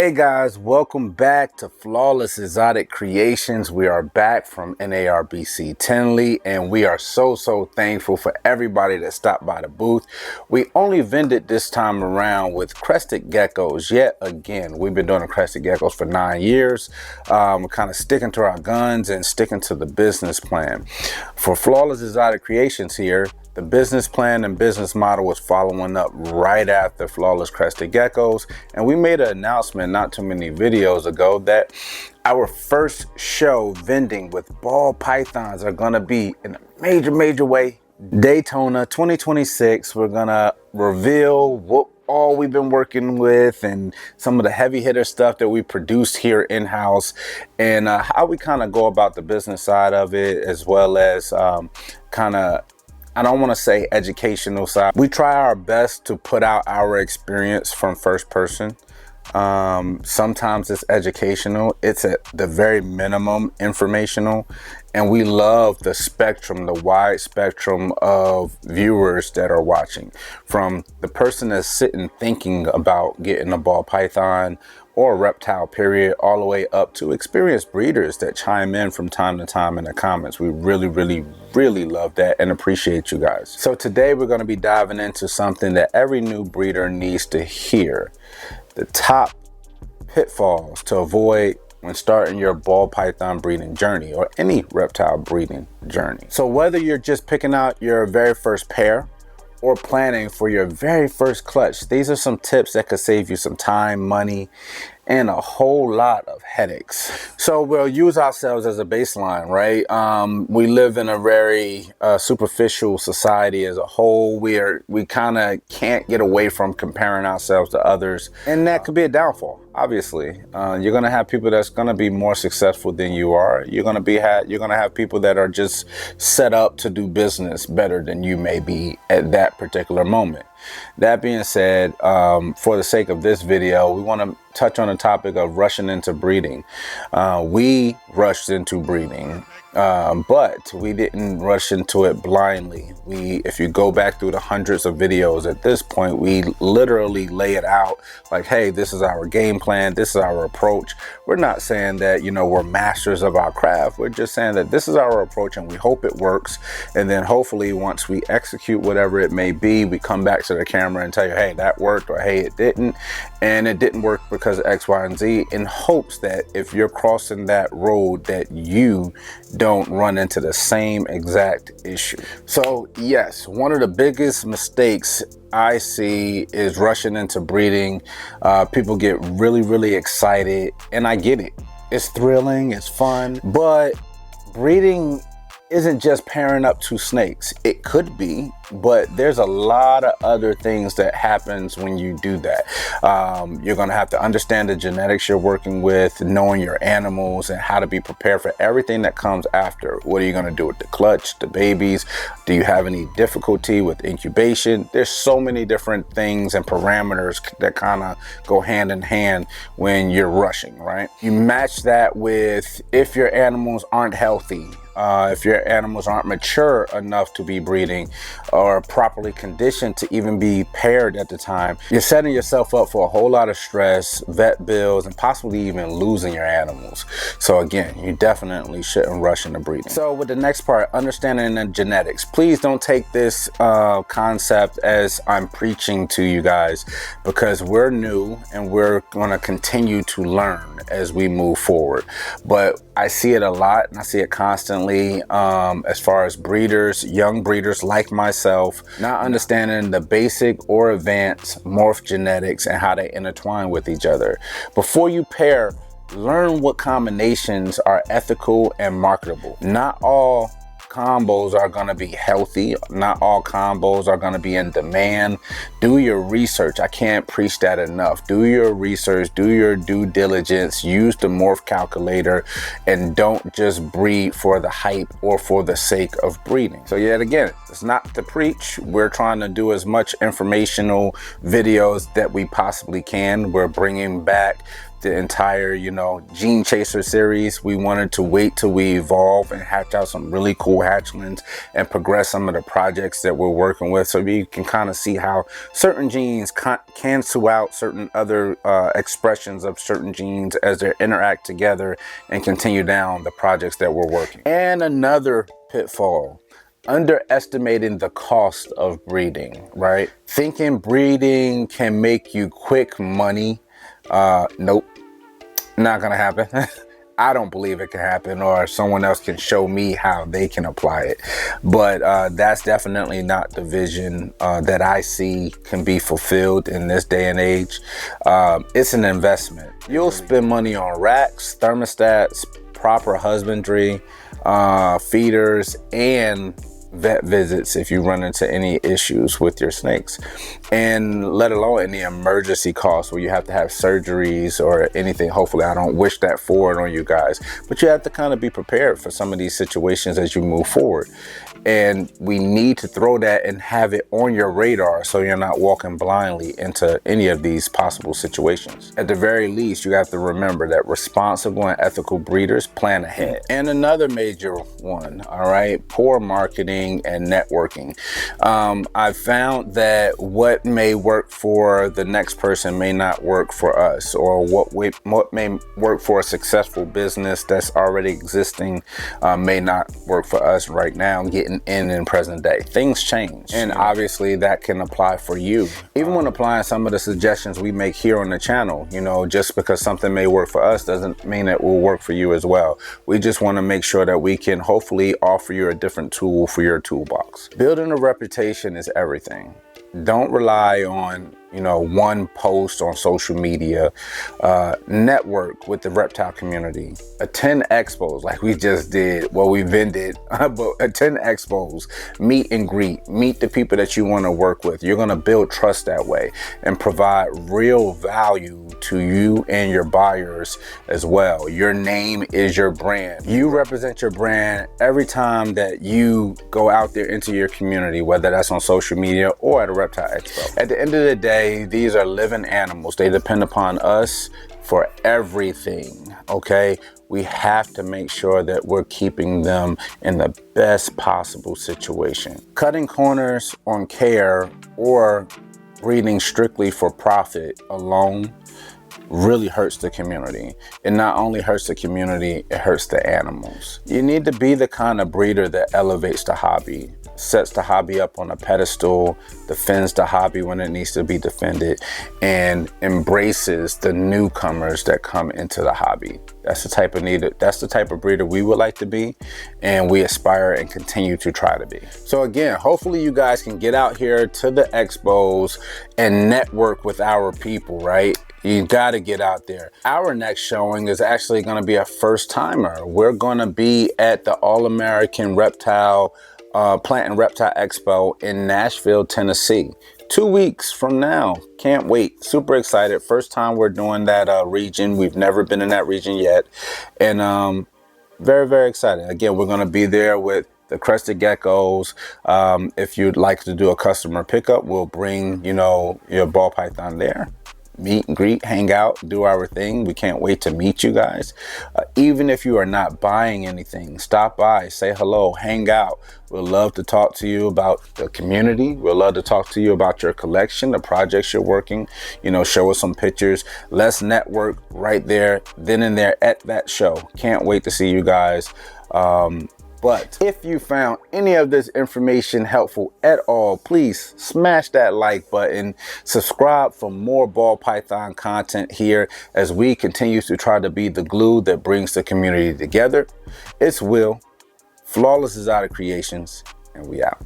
Hey guys, welcome back to Flawless Exotic Creations. We are back from NARBC Tinley, and we are so thankful for everybody that stopped by the booth. We only vended this time around with crested geckos yet again. We've been doing the crested geckos for 9 years. We're kind of sticking to our guns and sticking to the business plan. For Flawless Exotic Creations here, the business plan and business model was following up right after Flawless Crested Geckos, and we made an announcement not too many videos ago that our first show vending with ball pythons are gonna be in a major way. Daytona 2026, we're gonna reveal what all we've been working with and some of the heavy hitter stuff that we produced here in-house, and how we kind of go about the business side of it, as well as I don't want to say educational side. We try our best to put out our experience from first person. Sometimes it's educational, it's at the very minimum informational, and we love the spectrum, the wide spectrum of viewers that are watching, from the person that's sitting thinking about getting a ball python or a reptile period, all the way up to experienced breeders that chime in from time to time in the comments. We really love that and appreciate you guys. So today we're going to be diving into something that every new breeder needs to hear: the top pitfalls to avoid when starting your ball python breeding journey or any reptile breeding journey. So whether you're just picking out your very first pair or planning for your very first clutch, these are some tips that could save you some time, money, and a whole lot of headaches. So we'll use ourselves as a baseline, right? We live in a very superficial society as a whole. We kind of can't get away from comparing ourselves to others, and that could be a downfall. Obviously, you're gonna have people that's gonna be more successful than you are. You're gonna have people that are just set up to do business better than you may be at that particular moment. That being said, for the sake of this video, we want to touch on the topic of rushing into breeding. We rushed into breeding, but we didn't rush into it blindly. If you go back through the hundreds of videos at this point, we literally lay it out like, hey, this is our game plan, this is our approach. We're not saying that, you know, we're masters of our craft. We're just saying that this is our approach and we hope it works. And then hopefully once we execute whatever it may be, we come back to the camera and tell you, hey, that worked, or hey, it didn't. And it didn't work because of X, Y, and Z, in hopes that if you're crossing that road that you don't run into the same exact issue. So yes, one of the biggest mistakes I see is rushing into breeding. People get really excited, and I get it. It's thrilling, it's fun, but breeding isn't just pairing up two snakes. It could be, but there's a lot of other things that happens when you do that. You're gonna have to understand the genetics you're working with, knowing your animals, and how to be prepared for everything that comes after. What are you gonna do with the clutch, the babies? Do you have any difficulty with incubation? There's so many different things and parameters that kind of go hand in hand when you're rushing, right? You match that with if your animals aren't healthy, if your animals aren't mature enough to be breeding or properly conditioned to even be paired at the time, you're setting yourself up for a whole lot of stress, vet bills, and possibly even losing your animals. So again, you definitely shouldn't rush into breeding. So with the next part, understanding the genetics. Please don't take this concept as I'm preaching to you guys, because we're new and we're gonna continue to learn as we move forward. But I see it a lot, and I see it constantly as far as breeders, young breeders like myself, not understanding the basic or advanced morph genetics and how they intertwine with each other. Before you pair, learn what combinations are ethical and marketable. Not all combos are going to be healthy. Not all combos are going to be in demand. Do your research. I can't preach that enough. Do your research, do your due diligence, use the morph calculator, and don't just breed for the hype or for the sake of breeding. So yet again, it's not to preach. We're trying to do as much informational videos that we possibly can. We're bringing back the entire, you know, Gene Chaser series. We wanted to wait till we evolve and hatch out some really cool hatchlings and progress some of the projects that we're working with, so you can kind of see how certain genes cancel out certain other expressions of certain genes as they interact together and continue down the projects that we're working. And another pitfall: underestimating the cost of breeding, right? Thinking breeding can make you quick money. Nope, not gonna happen. I don't believe it can happen, or someone else can show me how they can apply it. But that's definitely not the vision that I see can be fulfilled in this day and age. It's an investment. You'll spend money on racks, thermostats, proper husbandry, feeders, and vet visits if you run into any issues with your snakes, and let alone any emergency costs where you have to have surgeries or anything. Hopefully I don't wish that forward on you guys, but you have to kind of be prepared for some of these situations as you move forward. And we need to throw that and have it on your radar so you're not walking blindly into any of these possible situations. At the very least, you have to remember that responsible and ethical breeders plan ahead. And another major one, all right, poor marketing and networking. I've found that what may work for the next person may not work for us, or what may work for a successful business that's already existing may not work for us right now, getting in present day. Things change, and obviously that can apply for you. Even when applying some of the suggestions we make here on the channel, you know, just because something may work for us doesn't mean it will work for you as well. We just want to make sure that we can hopefully offer you a different tool for your toolbox. Building a reputation is everything. Don't rely on, you know, one post on social media. Network with the reptile community. Attend expos like we just did. Well, we've been did, but attend expos. Meet and greet. Meet the people that you want to work with. You're going to build trust that way and provide real value to you and your buyers as well. Your name is your brand. You represent your brand every time that you go out there into your community, whether that's on social media or at a reptile expo. At the end of the day, these are living animals. They depend upon us for everything, okay? We have to make sure that we're keeping them in the best possible situation. Cutting corners on care or breeding strictly for profit alone really hurts the community. It not only hurts the community, it hurts the animals. You need to be the kind of breeder that elevates the hobby, sets the hobby up on a pedestal, defends the hobby when it needs to be defended, and embraces the newcomers that come into the hobby. That's the type of breeder we would like to be, and we aspire and continue to try to be. So again, hopefully you guys can get out here to the expos and network with our people, right? You got to get out there. Our next showing is actually going to be a first timer. We're going to be at the All-American Reptile Plant and Reptile Expo in Nashville, Tennessee. 2 weeks from now. Can't wait. Super excited. First time we're doing that region. We've never been in that region yet. And very, very excited. Again, we're going to be there with the crested geckos. If you'd like to do a customer pickup, we'll bring, you know, your ball python there. Meet and greet, hang out, do our thing. We can't wait to meet you guys. Even if you are not buying anything, stop by, say hello, hang out. We'd love to talk to you about the community. We'd love to talk to you about your collection, the projects you're working. You know, show us some pictures. Let's network right there, then and there at that show. Can't wait to see you guys. But if you found any of this information helpful at all, please smash that like button, subscribe for more ball python content here as we continue to try to be the glue that brings the community together. It's Will, Flawless Exotic Creations, and we out.